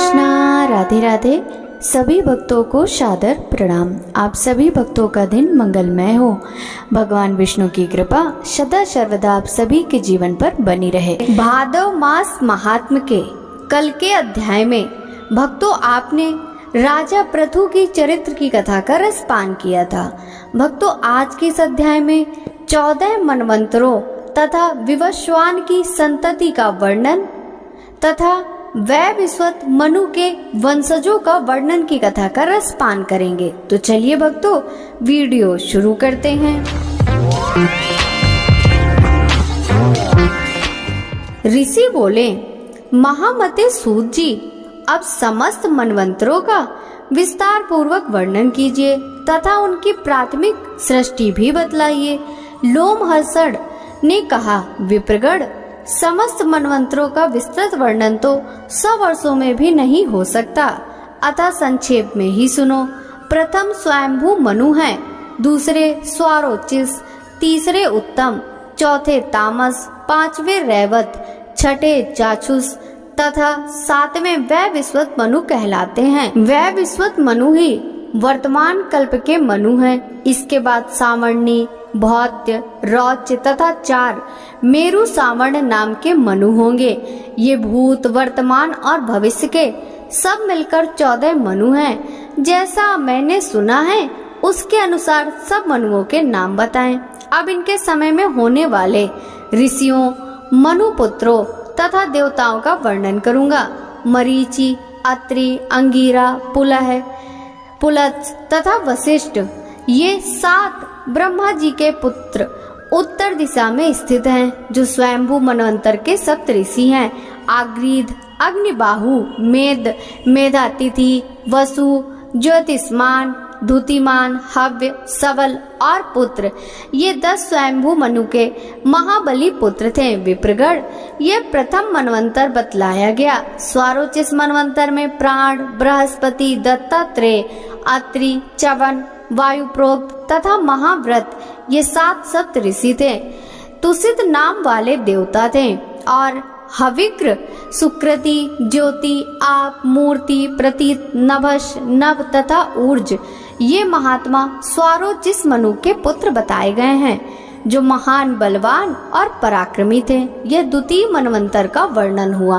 कृष्णा, राधे राधे। सभी भक्तों को सादर प्रणाम। आप सभी भक्तों का दिन मंगलमय हो। भगवान विष्णु की कृपा सदा सर्वदा आप सभी के जीवन पर बनी रहे। भादव मास महात्म के कल के अध्याय में भक्तों आपने राजा पृथु की चरित्र की कथा का रसपान किया था। भक्तों आज के इस अध्याय में 14 मनवंतरों तथा विवस्वान की संतति का वर्णन तथा वैवस्वत मनु के वंशजों का वर्णन की कथा का रसपान करेंगे। तो चलिए भक्तों वीडियो शुरू करते हैं। ऋषि बोले, महामते सूत जी, अब समस्त मनवंतरों का विस्तार पूर्वक वर्णन कीजिए तथा उनकी प्राथमिक सृष्टि भी बतलाइए। लोमहर्षण ने कहा, विप्रगण, समस्त मनवंतरों का विस्तृत वर्णन तो 100 वर्षों में भी नहीं हो सकता, अतः संक्षेप में ही सुनो। प्रथम स्वयंभू मनु है, दूसरे स्वारोचिस, तीसरे उत्तम, चौथे तामस, पांचवें रैवत, छठे चाक्षुष तथा 7वें वैवस्वत मनु कहलाते हैं। वैवस्वत मनु ही वर्तमान कल्प के मनु हैं। इसके बाद सावर्णी, भौत्य, रौच्य तथा 4 मेरु सावर्ण नाम के मनु होंगे। ये भूत, वर्तमान और भविष्य के सब मिलकर 14 मनु हैं। जैसा मैंने सुना है उसके अनुसार सब मनुओं के नाम बताएं। अब इनके समय में होने वाले ऋषियों, मनुपुत्रों तथा देवताओं का वर्णन करूंगा। मरीचि, अत्रि, अंगिरा, पुलह, पुलत्स तथा वशिष्ठ, ये 7 ब्रह्मा जी के पुत्र उत्तर दिशा में स्थित हैं, जो स्वयंभू मनवंतर के सप्तऋषि हैं। आग्रीद, अग्निबाहु, मेद, मेधातिथि, वसु, ज्योतिष्मान, धुतिमान, हव्य, सबल और पुत्र, ये 10 स्वयंभू मनु के महाबली पुत्र थे। विप्रगण, ये प्रथम मनवंतर बतलाया गया। स्वारोचिस मनवंतर में प्राण, बृहस्पति, दत्तात्रेय, अत्रि, च्यवन, वायुप्रोक्त तथा महाव्रत, ये 7 सप्तऋषि थे। तुषित नाम वाले देवता थे और हविक्र, सुकृति, ज्योति, आप, मूर्ति, प्रतीत, नभश, नभ तथा ऊर्ज, ये महात्मा स्वारोचिस मनु के पुत्र बताए गए हैं, जो महान बलवान और पराक्रमी थे। यह द्वितीय मनवंतर का वर्णन हुआ।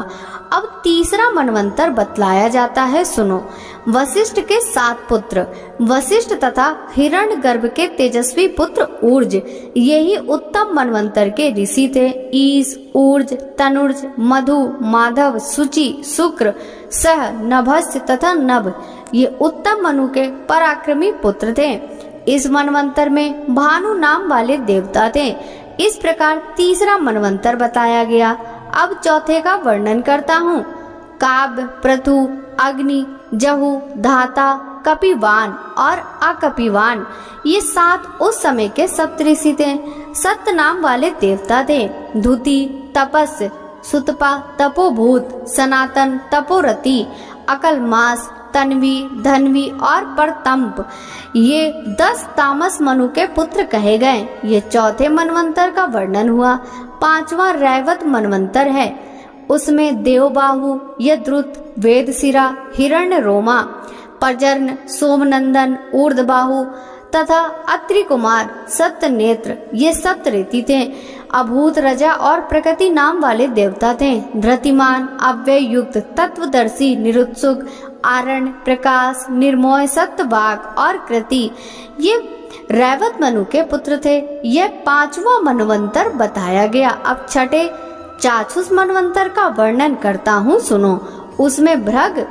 अब तीसरा मनवंतर बतलाया जाता है, सुनो। वशिष्ठ के 7 पुत्र, वशिष्ठ तथा हिरण्यगर्भ के तेजस्वी पुत्र ऊर्ज, यही उत्तम मनवंतर के ऋषि थे। ईश, ऊर्ज, तनुर्ज, मधु, माधव, सुचि, शुक्र, सह, नभस्य तथा नभ, ये उत्तम मनु के पराक्रमी पुत्र थे। इस मनवंतर में भानु नाम वाले देवता थे। इस प्रकार तीसरा मनवंतर बताया गया। अब चौथे का वर्णन करता हूँ। काव्य, पृथु, अग्नि, जहु, धाता, कपिवान और अकपिवान, ये 7 उस समय के सप्तऋषि थे। सत्य नाम वाले देवता थे। धुति, तपस्य, सुतपा, तपोभूत, सनातन, तपोरति, अकलमास, तन्वी, धन्वी और परतंप, ये 10 तामस मनु के पुत्र कहे गए। ये चौथे मनवंतर का वर्णन हुआ। 5वां रैवत मनवंतर है। उसमें देवबाहु, यद्रुत, वेदशिरा, हिरण्य रोमा, पर्जन्य, सोमनंदन, ऊर्ध्वबाहु तथा अत्रि कुमार, सप्तनेत्र, ये सप्तऋषि थे। अभूत, रजा और प्रकृति नाम वाले देवता थे। धृतिमान, अव्यय युक्त, तत्वदर्शी, निरुत्सुक, आरण्य, प्रकाश, निर्मोह, सत्यवाग और कृति, ये रैवत मनु के पुत्र थे। यह 5वां मनवंतर बताया गया। अब छठे चाक्षुष मनवंतर का वर्णन करता हूँ, सुनो। उसमें भृग,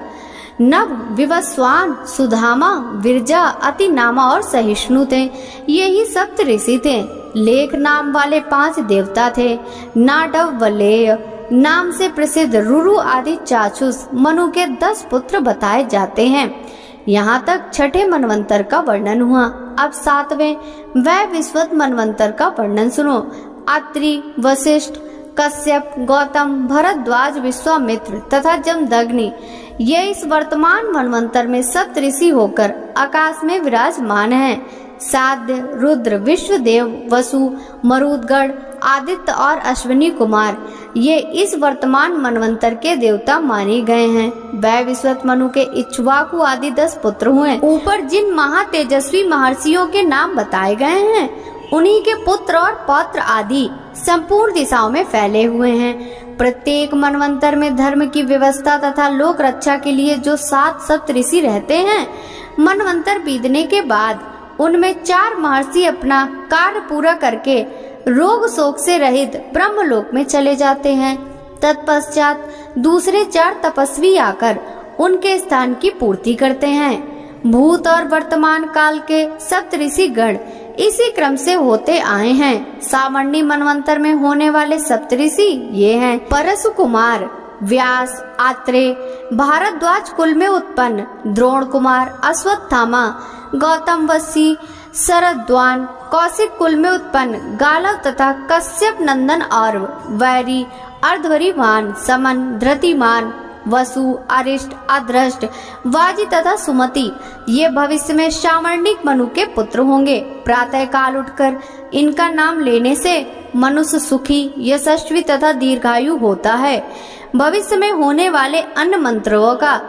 नभ, विवस्वान, सुधामा, विरजा, अतिनामा और सहिष्णु थे। यही सप्तऋषि थे। लेख नाम वाले 5 देवता थे। नाडव, वलेय नाम से प्रसिद्ध रुरु आदि चाक्षुष मनु के 10 पुत्र बताए जाते हैं। यहाँ तक छठे मनवंतर का वर्णन हुआ। अब 7वें वैवस्वत मनवंतर का वर्णन सुनो। अत्रि, वशिष्ठ, कश्यप, गौतम, भरद्वाज, विश्वामित्र तथा जमदग्नि, ये इस वर्तमान मनवंतर में सप्तऋषि होकर आकाश में विराजमान हैं। साध्य, रुद्र, विश्वदेव, वसु, मरुदगढ़ आदित्य और अश्विनी कुमार ये इस वर्तमान मनवंतर के देवता माने गए हैं। वैवस्वत मनु के इक्ष्वाकु आदि 10 पुत्र हुए। ऊपर जिन महातेजस्वी महर्षियों के नाम बताए गए हैं उन्हीं के पुत्र और पौत्र आदि संपूर्ण दिशाओं में फैले हुए हैं। प्रत्येक मनवंतर में धर्म की व्यवस्था तथा लोक रक्षा के लिए जो 7 सप्तऋषि रहते हैं, मनवंतर बीतने के बाद उनमें 4 महर्षि अपना कार्य पूरा करके रोग शोक से रहित ब्रह्मलोक में चले जाते हैं। तत्पश्चात दूसरे 4 तपस्वी आकर उनके स्थान की पूर्ति करते हैं। भूत और वर्तमान काल के सप्तऋषि गण इसी क्रम से होते आए हैं। सावर्णी मनवंतर में होने वाले सप्तऋषि ये हैं: परशु कुमार, व्यास, आत्रेय, भारद्वाज कुल में उत्पन्न द्रोण कुमार, अश्वत्थामा, गौतम वशी, शरद्वान, कौशिक कुल में उत्पन्न गालव तथा कश्यप नंदन और वैरी, अर्धवरीवान, समन, धृतिमान, वसु, अरिष्ट, अदृष्ट, वाजी तथा सुमति ये भविष्य में सावर्णिक मनु के पुत्र होंगे। प्रातः काल उठकर इनका नाम लेने से मनुष्य सुखी, यशस्वी तथा दीर्घायु होता है। भविष्य में होने वाले अन्य मंत्रों का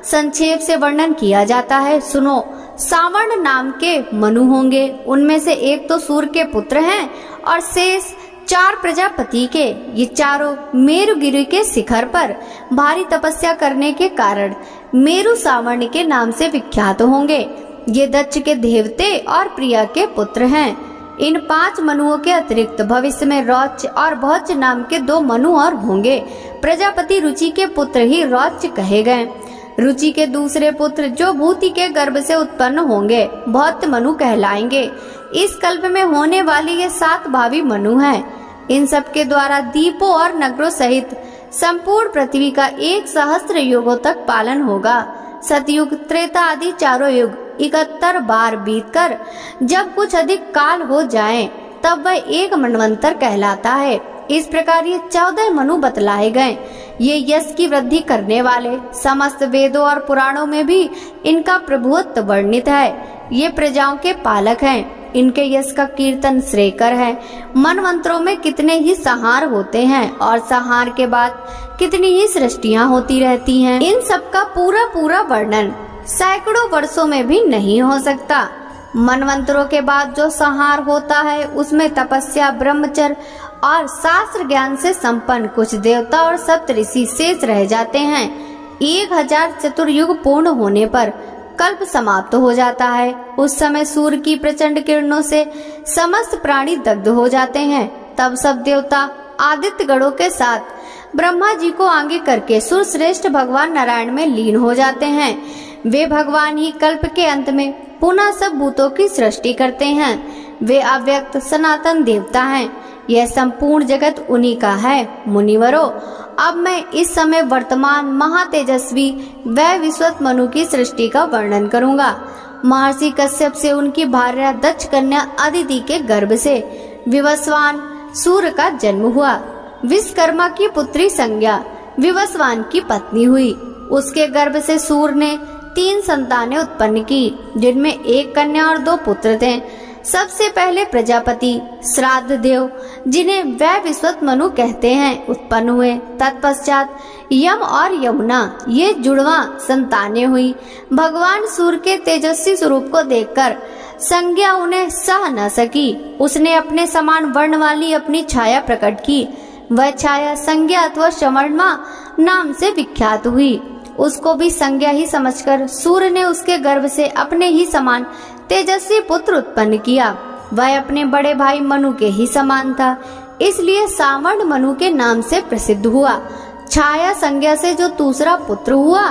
संक्षेप से वर्णन किया जाता है। सुनो, सावर्ण नाम के मनु होंगे। उनमें से एक तो सूर्य के पुत्र हैं और शेष 4 प्रजापति के। ये चारों मेरुगिरि के शिखर पर भारी तपस्या करने के कारण मेरु सावर्ण के नाम से विख्यात होंगे। ये दक्ष के देवते और प्रिया के पुत्र हैं। इन 5 मनुओं के अतिरिक्त भविष्य में रौच और भौच नाम के 2 मनु और होंगे। प्रजापति रुचि के पुत्र ही रौच कहे गए। रुचि के दूसरे पुत्र जो भूति के गर्भ से उत्पन्न होंगे भौत मनु कहलाएंगे। इस कल्प में होने वाले ये 7 भावी मनु हैं। इन सब के द्वारा दीपों और नगरों सहित संपूर्ण पृथ्वी का 1 सहस्त्र युगों तक पालन होगा। सतयुग, त्रेता आदि चारों युग 71 बार बीतकर जब कुछ अधिक काल हो जाए तब वह एक मनवंतर कहलाता है। इस प्रकार ये 14 मनु बतलाए गए। ये यश की वृद्धि करने वाले, समस्त वेदों और पुराणों में भी इनका प्रभुत्व वर्णित है। ये प्रजाओं के पालक हैं। इनके यश का कीर्तन श्रेयकर है। मनवंतरों में कितने ही संहार होते हैं और संहार के बाद कितनी ही सृष्टियां होती रहती हैं। इन सब का पूरा वर्णन सैकड़ों वर्षों में भी नहीं हो सकता। मनवंतरों के बाद जो संहार होता है उसमें तपस्या, ब्रह्मचर्य और शास्त्र ज्ञान से संपन्न कुछ देवता और सप्तऋषि शेष रह जाते हैं। 1000 चतुर्युग पूर्ण होने पर कल्प समाप्त हो जाता है। उस समय सूर्य की प्रचंड किरणों से समस्त प्राणी दग्ध हो जाते हैं। तब सब देवता आदित्य गणों के साथ ब्रह्मा जी को आगे करके सुरश्रेष्ठ भगवान नारायण में लीन हो जाते हैं। वे भगवान ही कल्प के अंत में पुनः सब भूतों की सृष्टि करते हैं। वे अव्यक्त सनातन देवता हैं। यह संपूर्ण जगत उन्हीं का है। मुनिवरों, अब मैं इस समय वर्तमान महातेजस्वी वैवस्वत मनु की सृष्टि का वर्णन करूंगा। महर्षि कश्यप से उनकी भार्या दक्ष कन्या अदिति के गर्भ से विवस्वान सूर्य का जन्म हुआ। विश्वकर्मा की पुत्री संज्ञा विवस्वान की पत्नी हुई। उसके गर्भ से सूर्य ने 3 संतानें उत्पन्न की, जिनमें 1 कन्या और 2 पुत्र थे। सबसे पहले प्रजापति श्राद्ध देव, जिन्हें वैवस्वत मनु कहते हैं, उत्पन्न हुए। तत्पश्चात यम और यमुना ये जुड़वा संतानें हुई। भगवान सूर्य के तेजस्वी स्वरूप को देखकर संज्ञा उन्हें सह न सकी। उसने अपने समान वर्ण वाली अपनी छाया प्रकट की। वह छाया संज्ञा अथवा शवर्मा नाम से विख्यात हुई। उसको भी संज्ञा ही समझकर सूर्य ने उसके गर्भ से अपने ही समान तेजस्वी पुत्र उत्पन्न किया। वह अपने बड़े भाई मनु के ही समान था, इसलिए सावर्ण मनु के नाम से प्रसिद्ध हुआ। छाया संज्ञा से जो दूसरा पुत्र हुआ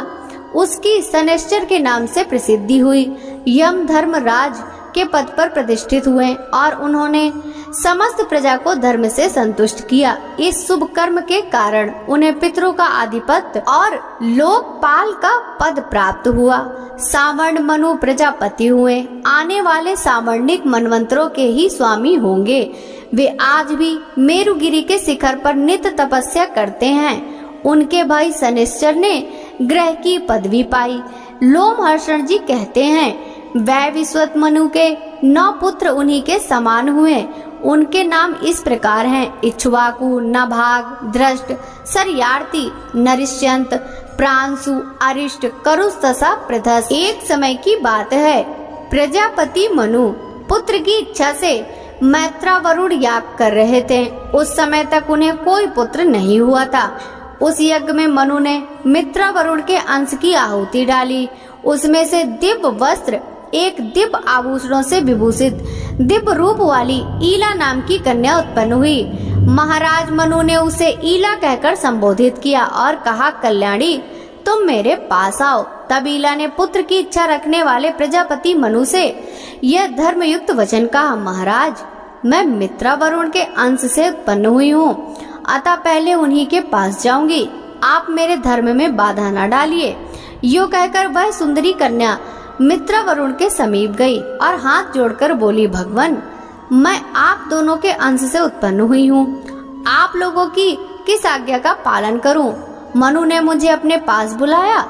उसकी शनैश्चर के नाम से प्रसिद्धि हुई। यम धर्मराज के पद पर प्रतिष्ठित हुए और उन्होंने समस्त प्रजा को धर्म से संतुष्ट किया। इस शुभ कर्म के कारण उन्हें पितरों का आधिपत्य और लोकपाल का पद प्राप्त हुआ। सावर्ण मनु प्रजापति हुए। आने वाले सावर्णिक मनवंतरों के ही स्वामी होंगे। वे आज भी मेरुगिरि के शिखर पर नित्य तपस्या करते हैं। उनके भाई शनैश्चर ने ग्रह की पदवी पाई। लोमहर्षण जी कहते हैं, वह विश्वत मनु के 9 पुत्र उन्हीं के समान हुए। उनके नाम इस प्रकार हैं: इक्ष्वाकु, नभाग, दृष्ट, सर्यार्थी, नरिष्यंत, प्रांशु, अरिष्ट, करुष तथा प्रथस। एक समय की बात है, प्रजापति मनु पुत्र की इच्छा से मैत्रावरुण याग कर रहे थे। उस समय तक उन्हें कोई पुत्र नहीं हुआ था। उस यज्ञ में मनु ने मित्रावरुण के अंश की आहुति डाली। उसमें से दिव्य वस्त्र, एक दिव्य आभूषणों से विभूषित दिव्य रूप वाली ईला नाम की कन्या उत्पन्न हुई। महाराज मनु ने उसे ईला कहकर संबोधित किया और कहा, कल्याणी तुम मेरे पास आओ। तब ईला ने पुत्र की इच्छा रखने वाले प्रजापति मनु से यह धर्मयुक्त वचन कहा, महाराज मैं मित्रावरुण के अंश से उत्पन्न हुई हूँ, अतः पहले उन्हीं के पास जाऊंगी। आप मेरे धर्म में बाधा न डालिए। यो कहकर वह सुंदरी कन्या मित्रावरुण के समीप गई और हाथ जोड़कर बोली, भगवान मैं आप दोनों के अंश से उत्पन्न हुई हूँ, आप लोगों की किस आज्ञा का पालन करूं? मनु ने मुझे अपने पास बुलाया।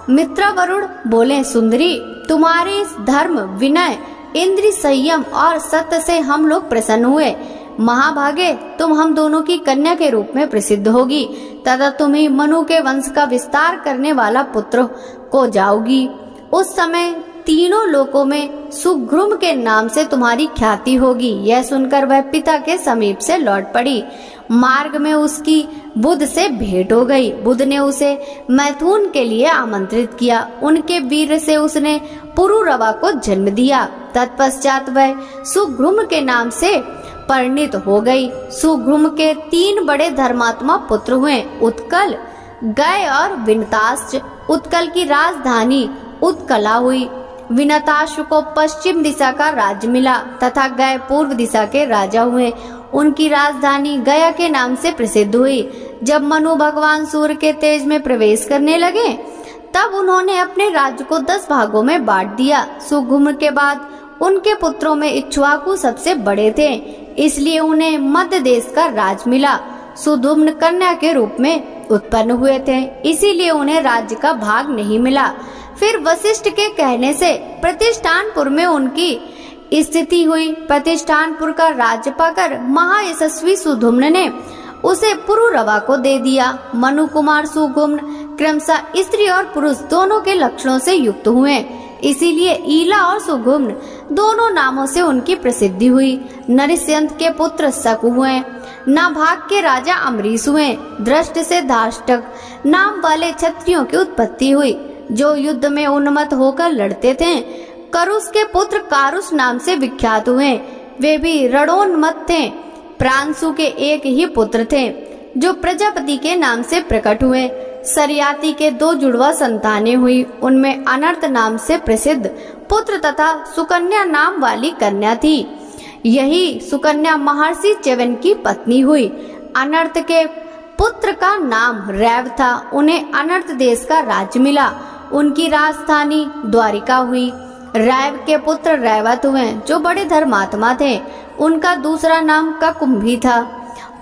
मित्रावरुण बोले, सुंदरी तुम्हारे इस धर्म, विनय, इंद्रिय संयम और सत्य से हम लोग प्रसन्न हुए। महाभागे तुम हम दोनों की कन्या के रूप में प्रसिद्ध होगी तथा तुम्हें मनु के वंश का विस्तार करने वाला पुत्र को जाओगी। उस समय तीनों लोकों में सुघ्रुम के नाम से तुम्हारी ख्याति होगी। यह सुनकर वह पिता के समीप से लौट पड़ी। मार्ग में उसकी बुध से भेंट हो गई। बुध ने उसे मैथुन के लिए आमंत्रित किया। उनके वीर से उसने पुरुरवा को जन्म दिया। तत्पश्चात वह सुघ्रुम के नाम से परिणित हो गई। सुघ्रुम के 3 बड़े धर्मात्मा पुत्र हुए, उत्कल, गय और विनताश्च। उत्कल की राजधानी उत्कला हुई। विनताश्व को पश्चिम दिशा का राज्य मिला तथा गय पूर्व दिशा के राजा हुए। उनकी राजधानी गया के नाम से प्रसिद्ध हुई। जब मनु भगवान सूर्य के तेज में प्रवेश करने लगे तब उन्होंने अपने राज्य को 10 भागों में बांट दिया। सुघ्रुम के बाद उनके पुत्रों में इक्ष्वाकु सबसे बड़े थे, इसलिए उन्हें मध्य देश का राज मिला। सुधुम्न कन्या के रूप में उत्पन्न हुए थे, इसीलिए उन्हें राज्य का भाग नहीं मिला। फिर वशिष्ठ के कहने से प्रतिष्ठानपुर में उनकी स्थिति हुई। प्रतिष्ठानपुर का राज्य पाकर महायशस्वी सुधुम्न ने उसे पुरुरवा को दे दिया। मनु कुमार सुघुम्न क्रमशः स्त्री और पुरुष दोनों के लक्षणों से युक्त हुए, इसीलिए ईला और सुघुम्न दोनों नामों से उनकी प्रसिद्धि हुई। नरिष्यंत के पुत्र शकु हुए। नाभाग के राजा अमरीश हुए। दृष्ट से धाष्टक नाम वाले क्षत्रियों की उत्पत्ति हुई, जो युद्ध में उन्मत्त होकर लड़ते थे। करुष के पुत्र कारुष नाम से विख्यात हुए, वे भी रणोन्मत्त थे। प्रांशु के एक ही पुत्र थे, जो प्रजापति के नाम से प्रकट हुए। सर्याति के 2 जुड़वा संतानें हुई, उनमें अनर्थ नाम से प्रसिद्ध पुत्र तथा सुकन्या नाम वाली कन्या थी। यही सुकन्या महर्षि च्यवन की पत्नी हुई। अनर्थ के पुत्र का नाम रैव था। उन्हें अनर्थ देश का राज्य मिला। उनकी राजधानी द्वारिका हुई। रैव के पुत्र रैवत हुए, जो बड़े धर्मात्मा थे। उनका दूसरा नाम ककुंभी था।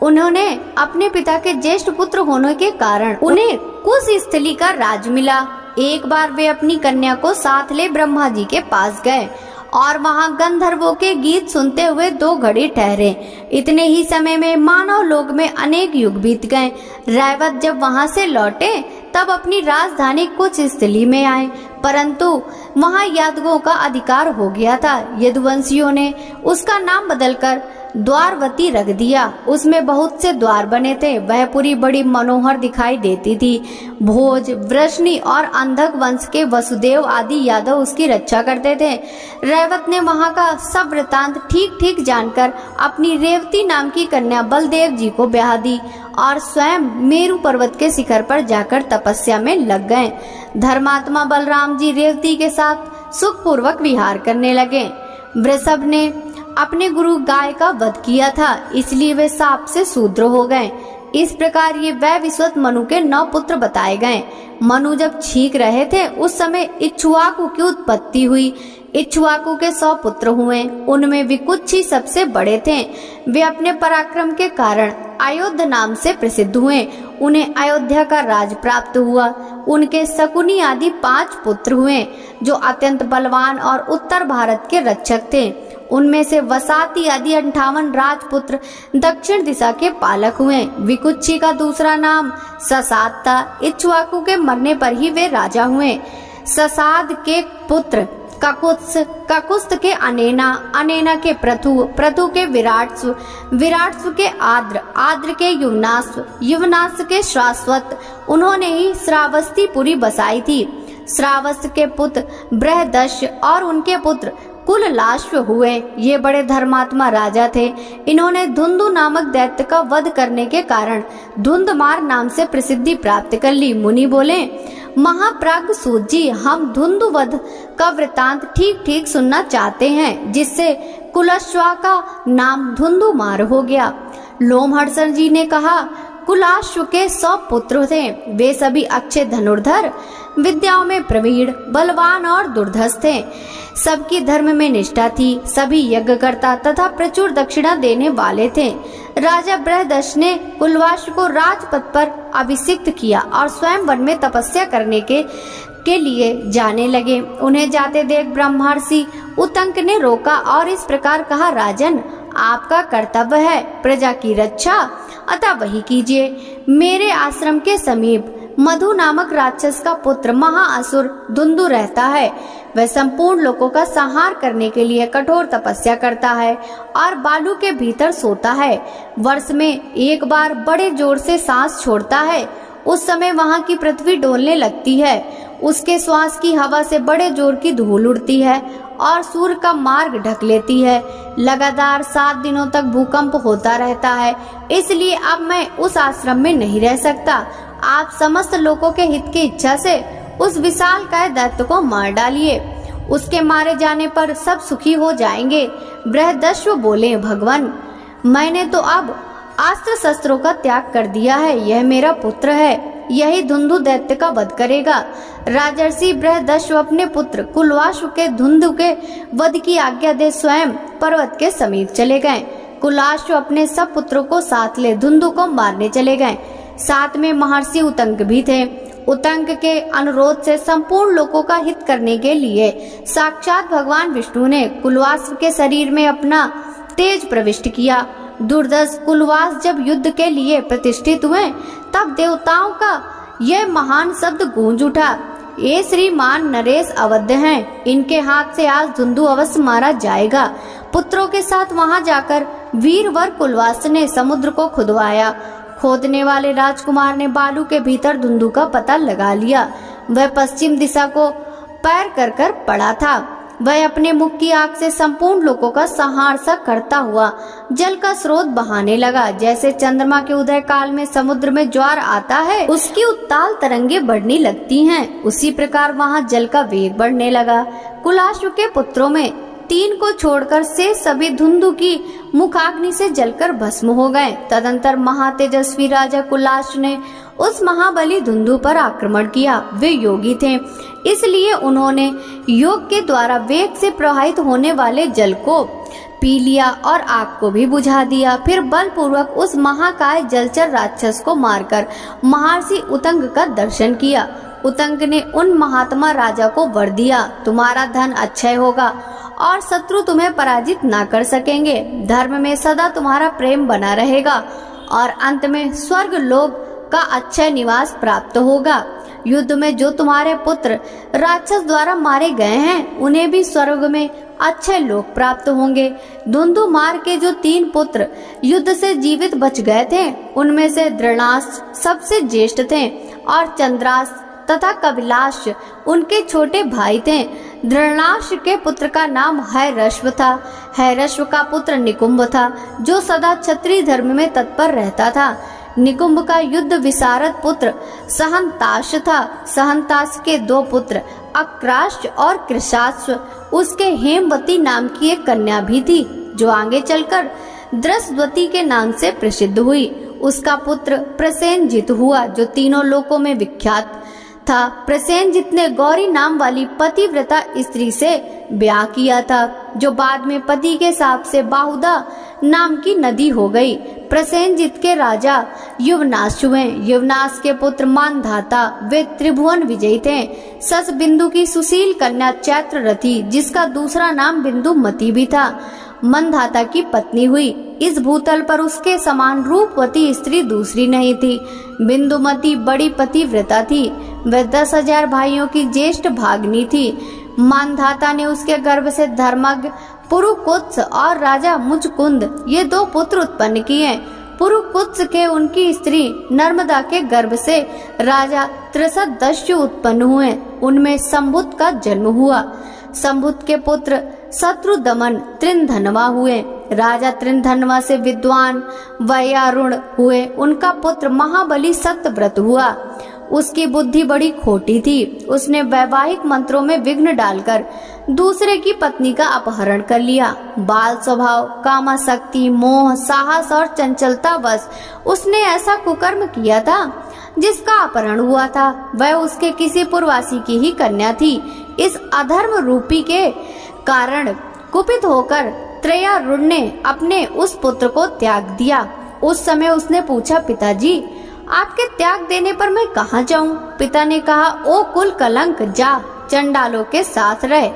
उन्होंने अपने पिता के ज्येष्ठ पुत्र होने के कारण उन्हें कुश स्थली का राज मिला। एक बार वे अपनी कन्या को साथ ले ब्रह्मा जी के पास गए और वहां गंधर्वों के गीत सुनते हुए 2 घड़ी ठहरे। इतने ही समय में मानव लोक में अनेक युग बीत गए। रैवत जब वहां से लौटे तब अपनी राजधानी कुछ स्थली में आए, परंतु वहां यादवों का अधिकार हो गया था। यदुवंशियों ने उसका नाम बदलकर द्वारवती रख दिया। उसमें बहुत से द्वार बने थे। वह पुरी बड़ी मनोहर दिखाई देती थी। भोज, वृष्णि और अंधक वंश के वसुदेव आदि यादव उसकी रक्षा करते थे। रैवत ने वहां का सब वृतांत ठीक ठीक जानकर अपनी रेवती नाम की कन्या बलदेव जी को ब्याह दी और स्वयं मेरु पर्वत के शिखर पर जाकर तपस्या में लग गए। धर्मात्मा बलराम जी रेवती के साथ सुखपूर्वक विहार करने लगे। वृषभ ने अपने गुरु गाय का वध किया था, इसलिए वे साप से शूद्र हो गए। इस प्रकार ये वैवस्वत मनु के 9 पुत्र बताए गए। मनु जब छींक रहे थे उस समय इक्ष्वाकु की उत्पत्ति हुई। इक्ष्वाकु के 100 पुत्र हुए, उनमें विकुक्षी सबसे बड़े थे। वे अपने पराक्रम के कारण अयोध्या नाम से प्रसिद्ध हुए। उन्हें अयोध्या का राज प्राप्त हुआ। उनके शकुनी आदि 5 पुत्र हुए जो अत्यंत बलवान और उत्तर भारत के रक्षक थे। उनमें से वसाती आदि 58 राजपुत्र दक्षिण दिशा के पालक हुए। विकुच्छी का दूसरा नाम ससाद था। इक्ष्वाकु के मरने पर ही वे राजा हुए। ससाद के पुत्र ककुत्स के अनेना, अनेना के प्रथु, प्रथु के विराट्स्व, विराट्स्व के आद्र, आद्र के युवनास्व, युवनास्व के श्रावस्वत। उन्होंने ही श्रावस्तीपुरी बसाई थी। श्रावस्व के पुत्र बृहदश्य और उनके पुत्र कुललाश्व हुए। ये बड़े धर्मात्मा राजा थे। इन्होंने धुंधु नामक दैत्य का वध करने के कारण धुंधमार नाम से प्रसिद्धि प्राप्त कर ली। मुनि बोले, महाप्राज्ञ सूत जी, हम धुंधु वध का वृतांत ठीक ठीक सुनना चाहते हैं, जिससे कुलश्वा का नाम धुंधुमार हो गया। लोमहर्षण जी ने कहा, कुलाश्व के 100 पुत्र थे। वे सभी अच्छे धनुर्धर, विद्याओं में प्रवीण, बलवान और दुर्धर्ष थे। सबकी धर्म में निष्ठा थी। सभी यज्ञ करता तथा प्रचुर दक्षिणा देने वाले थे। राजा बृहदश्य ने कुलवाश्व को राजपद पर अभिषिक्त किया और स्वयं वन में तपस्या करने के लिए जाने लगे। उन्हें जाते देख ब्रह्मर्षि उतंक ने रोका और इस प्रकार कहा, राजन, आपका कर्तव्य है प्रजा की रक्षा, अतः वही कीजिए। मेरे आश्रम के समीप मधु नामक राक्षस का पुत्र महाअसुर धुंधु रहता है। वह संपूर्ण लोगों का संहार करने के लिए कठोर तपस्या करता है और बालू के भीतर सोता है। वर्ष में एक बार बड़े जोर से सांस छोड़ता है। उस समय वहाँ की पृथ्वी डोलने लगती है। उसके श्वास की हवा से बड़े जोर की धूल उड़ती है और सूर्य का मार्ग ढक लेती है। लगातार 7 दिनों तक भूकंप होता रहता है। इसलिए अब मैं उस आश्रम में नहीं रह सकता। आप समस्त लोगों के हित की इच्छा से उस विशालकाय दैत्य को मार डालिए। उसके मारे जाने पर सब सुखी हो जाएंगे। बृहदश्व बोले, भगवान, मैंने तो अब अस्त्र शस्त्रों का त्याग कर दिया है। यह मेरा पुत्र है, यही धुंधु दैत्य का वध करेगा। राजर्षि बृहदश्व अपने पुत्र कुलवाश्व के धुंधु के वध की आज्ञा दे स्वयं पर्वत के समीप चले गए। कुलाश्व अपने सब पुत्रों को साथ ले धुंधु को मारने चले गए। साथ में महर्षि उतंक भी थे। उतंक के अनुरोध से संपूर्ण लोगों का हित करने के लिए साक्षात भगवान विष्णु ने कुलवाश्व के शरीर में अपना तेज प्रविष्ट किया। दुर्दश कुलवास जब युद्ध के लिए प्रतिष्ठित हुए, तब देवताओं का यह महान शब्द गूंज उठा, ये श्रीमान नरेश अवध्य हैं। इनके हाथ से आज धुंधु अवश्य मारा जाएगा। पुत्रों के साथ वहां जाकर वीरवर कुलवास ने समुद्र को खुदवाया। खोदने वाले राजकुमार ने बालू के भीतर धुंधु का पता लगा लिया। वह पश्चिम दिशा को पैर कर कर पड़ा था। वह अपने मुख की आग से संपूर्ण लोगों का संहार सा करता हुआ जल का स्रोत बहाने लगा। जैसे चंद्रमा के उदय काल में समुद्र में ज्वार आता है, उसकी उत्ताल तरंगे बढ़ने लगती हैं, उसी प्रकार वहां जल का वेग बढ़ने लगा। कुलाश्व के पुत्रों में 3 को छोड़कर से सभी धुंधु की मुखाग्नि से जलकर भस्म हो गए। तदंतर महातेजस्वी राजा कुलाश्व ने उस महाबली धुंधु पर आक्रमण किया। वे योगी थे, इसलिए उन्होंने योग के द्वारा वेग से प्रवाहित होने वाले जल को पी लिया और आग को भी बुझा दिया। फिर बलपूर्वक उस महाकाय जलचर राक्षस को मारकर महर्षि उतंक का दर्शन किया। उतंक ने उन महात्मा राजा को वर दिया, तुम्हारा धन अक्षय होगा और शत्रु तुम्हें पराजित ना कर सकेंगे। धर्म में सदा तुम्हारा प्रेम बना रहेगा और अंत में स्वर्ग लोक का अक्षय निवास प्राप्त होगा। युद्ध में जो तुम्हारे पुत्र राक्षस द्वारा मारे गए हैं, उन्हें भी स्वर्ग में अच्छे लोक प्राप्त होंगे। धुंधु मार के जो 3 पुत्र युद्ध से जीवित बच गए थे, उनमें से द्रोणास सबसे ज्येष्ठ थे और चंद्रास तथा कपिलाश उनके छोटे भाई थे। द्रोणास के पुत्र का नाम हैरश्व था। हैरश्व का पुत्र निकुंभ था, जो सदा क्षत्रिय धर्म में तत्पर रहता था। निकुंभ का युद्ध विशारद पुत्र सहनताश था। सहनताश के 2 पुत्र अक्राश और कृशाश्व, उसके हेमवती नाम की एक कन्या भी थी, जो आगे चलकर द्रस्वती के नाम से प्रसिद्ध हुई। उसका पुत्र प्रसेनजित हुआ, जो तीनों लोकों में विख्यात था। प्रसेनजित ने गौरी नाम वाली पतिव्रता स्त्री से ब्याह किया था, जो बाद में पति के शाप से बाहुदा नाम की नदी हो गई। प्रसेनजित के राजा युवनाश हुए। युवनाश के पुत्र मानधाता वे त्रिभुवन विजयी थे। सस बिंदु की सुशील कन्या चैत्ररथी, जिसका दूसरा नाम बिंदुमती भी था, मनधाता की पत्नी हुई। इस भूतल पर उसके समान रूपवती स्त्री दूसरी नहीं थी। बिंदुमती बड़ी पतिव्रता थी। वह 10,000 भाइयों की ज्येष्ठ भागनी थी। मानधाता ने उसके गर्भ से धर्मज्ञ पुरुकुत्स और राजा मुचकुंद ये 2 पुत्र उत्पन्न किए। पुरुकुत्स के उनकी स्त्री नर्मदा के गर्भ से राजा त्रिशतदस्यु उत्पन्न हुए। उनमें संभुत का जन्म हुआ। संभुत के पुत्र शत्रुदमन त्रिनधनवा हुए। राजा त्रिनधनवा से विद्वान वयारुण हुए। उनका पुत्र महाबली सत्यव्रत हुआ। उसकी बुद्धि बड़ी खोटी थी। उसने वैवाहिक मंत्रों में विघ्न डालकर दूसरे की पत्नी का अपहरण कर लिया। बाल स्वभाव, कामासक्ति, मोह, साहस और चंचलता वश उसने ऐसा कुकर्म किया था जिसका अपहरण हुआ था। वह उसके किसी पूर्ववासी की ही कन्या थी। इस अधर्म रूपी के कारण कुपित होकर त्रयारुण ने अपने उस पुत्र को त्याग दिया। उस समय उसने पूछा, पिताजी, आपके त्याग देने पर मैं कहाँ जाऊँ? पिता ने कहा, ओ कुल कलंक, जा चंडालों के साथ रह।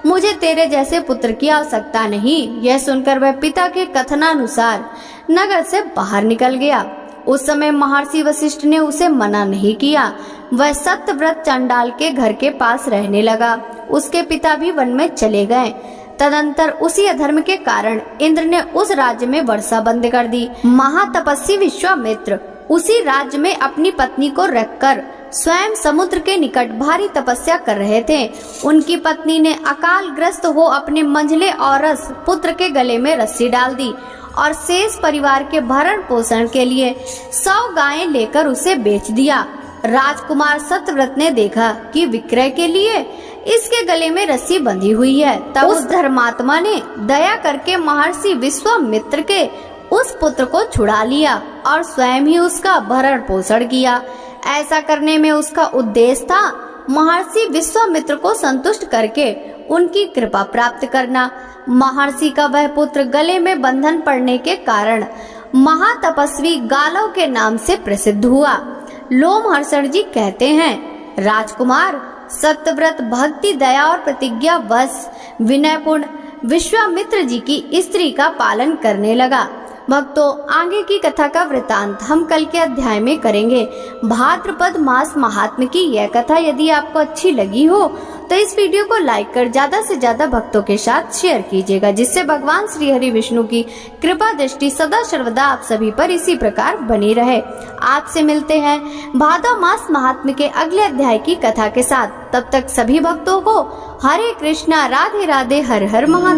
मुझे तेरे जैसे पुत्र की आवश्यकता नहीं। यह सुनकर वह पिता के कथनानुसार नगर से बाहर निकल गया। उस समय महर्षि वशिष्ठ ने उसे मना नहीं किया। वह सत्यव्रत चंडाल के घर के पास रहने लगा। उसके पिता भी वन में चले गए। तदंतर उसी अधर्म के कारण इंद्र ने उस राज्य में वर्षा बंद कर दी। महातपस्वी विश्वामित्र उसी राज्य में अपनी पत्नी को रखकर स्वयं समुद्र के निकट भारी तपस्या कर रहे थे। उनकी पत्नी ने अकाल ग्रस्त हो अपने मंझले औरस पुत्र के गले में रस्सी डाल दी और शेष परिवार के भरण पोषण के लिए 100 गायें लेकर उसे बेच दिया। राजकुमार सत्यव्रत ने देखा कि विक्रय के लिए इसके गले में रस्सी बंधी हुई है। तब उस धर्मात्मा ने दया करके महर्षि विश्वामित्र के उस पुत्र को छुड़ा लिया और स्वयं ही उसका भरण पोषण किया। ऐसा करने में उसका उद्देश्य था महर्षि विश्वामित्र को संतुष्ट करके उनकी कृपा प्राप्त करना। महर्षि का वह पुत्र गले में बंधन पड़ने के कारण महातपस्वी गालव के नाम से प्रसिद्ध हुआ। लोमहर्षण जी कहते हैं, राजकुमार सत्यव्रत भक्ति, दया और प्रतिज्ञा वश विनयपूर्ण विश्वामित्र जी की स्त्री का पालन करने लगा। भक्तों, आगे की कथा का वृतांत हम कल के अध्याय में करेंगे। भाद्रपद मास महात्म्य की यह कथा यदि आपको अच्छी लगी हो तो इस वीडियो को लाइक कर ज्यादा से ज्यादा भक्तों के साथ शेयर कीजिएगा, जिससे भगवान श्री हरि विष्णु की कृपा दृष्टि सदा सर्वदा आप सभी पर इसी प्रकार बनी रहे। आपसे मिलते हैं भादव मास महात्म्य के अगले अध्याय की कथा के साथ। तब तक सभी भक्तों को हरे कृष्णा, राधे राधे, हर हर महादेव।